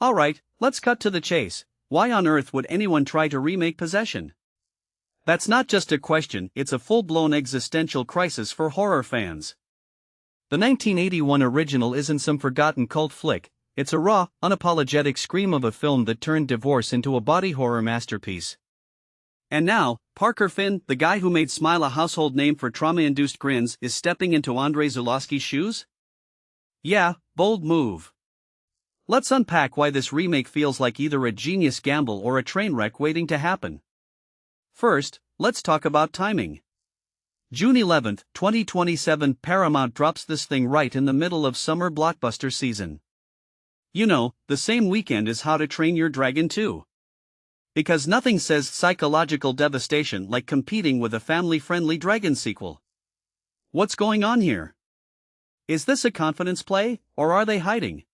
Alright, let's cut to the chase. Why on earth would anyone try to remake Possession? That's not just a question, it's a full-blown existential crisis for horror fans. The 1981 original isn't some forgotten cult flick, it's a raw, unapologetic scream of a film that turned divorce into a body horror masterpiece. And now, Parker Finn, the guy who made Smile a household name for trauma-induced grins, is stepping into Andrei Zulawski's shoes? Yeah, bold move. Let's unpack why this remake feels like either a genius gamble or a train wreck waiting to happen. First, let's talk about timing. June 11, 2027, Paramount drops this thing right in the middle of summer blockbuster season. You know, the same weekend as How to Train Your Dragon 2. Because nothing says psychological devastation like competing with a family-friendly Dragon sequel. What's going on here? Is this a confidence play, or are they hiding?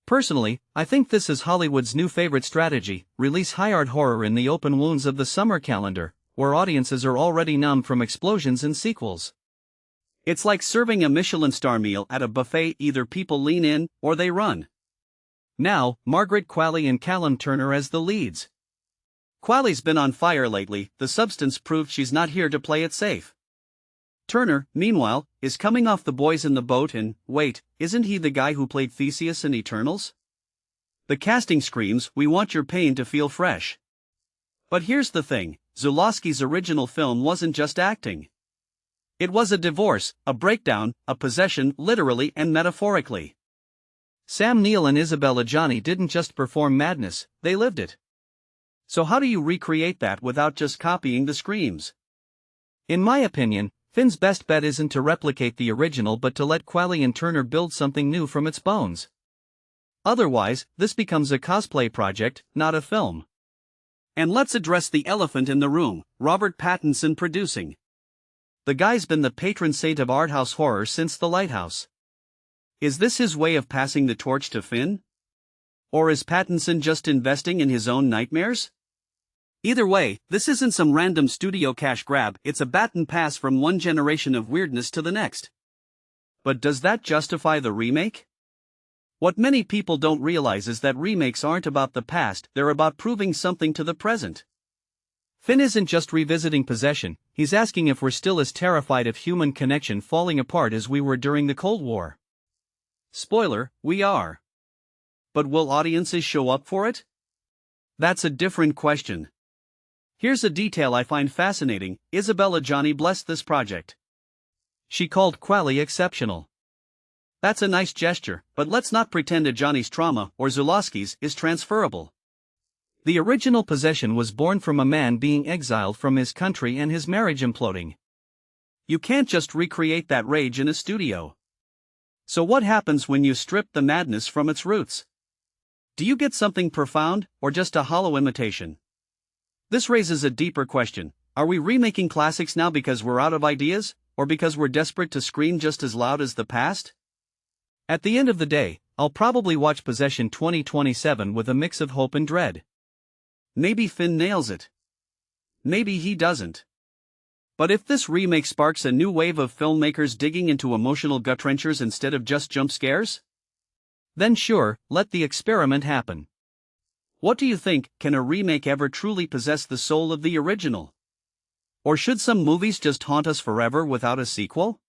Personally, I think this is Hollywood's new favorite strategy: release high-art horror in the open wounds of the summer calendar, where audiences are already numb from explosions and sequels. It's like serving a Michelin star meal at a buffet: either people lean in, or they run. Now, Margaret Qualley and Callum Turner as the leads. Qualley's been on fire lately, The Substance proved she's not here to play it safe. Turner, meanwhile, is coming off The Boys in the Boat and, wait, isn't he the guy who played Theseus in Eternals? The casting screams, we want your pain to feel fresh. But here's the thing, Zulawski's original film wasn't just acting. It was a divorce, a breakdown, a possession, literally and metaphorically. Sam Neill and Isabelle Adjani didn't just perform madness, they lived it. So how do you recreate that without just copying the screams? In my opinion, Finn's best bet isn't to replicate the original but to let Qualley and Turner build something new from its bones. Otherwise, this becomes a cosplay project, not a film. And let's address the elephant in the room: Robert Pattinson producing. The guy's been the patron saint of art house horror since The Lighthouse. Is this his way of passing the torch to Finn? Or is Pattinson just investing in his own nightmares? Either way, this isn't some random studio cash grab, it's a baton pass from one generation of weirdness to the next. But does that justify the remake? What many people don't realize is that remakes aren't about the past, they're about proving something to the present. Finn isn't just revisiting Possession, he's asking if we're still as terrified of human connection falling apart as we were during the Cold War. Spoiler, we are. But will audiences show up for it? That's a different question. Here's a detail I find fascinating: Isabelle Adjani blessed this project. She called Qualley exceptional. That's a nice gesture, but let's not pretend Adjani's trauma, or Zulawski's, is transferable. The original Possession was born from a man being exiled from his country and his marriage imploding. You can't just recreate that rage in a studio. So what happens when you strip the madness from its roots? Do you get something profound, or just a hollow imitation? This raises a deeper question: are we remaking classics now because we're out of ideas, or because we're desperate to scream just as loud as the past? At the end of the day, I'll probably watch Possession 2027 with a mix of hope and dread. Maybe Finn nails it. Maybe he doesn't. But if this remake sparks a new wave of filmmakers digging into emotional gut-wrenchers instead of just jump scares, then sure, let the experiment happen. What do you think? Can a remake ever truly possess the soul of the original? Or should some movies just haunt us forever without a sequel?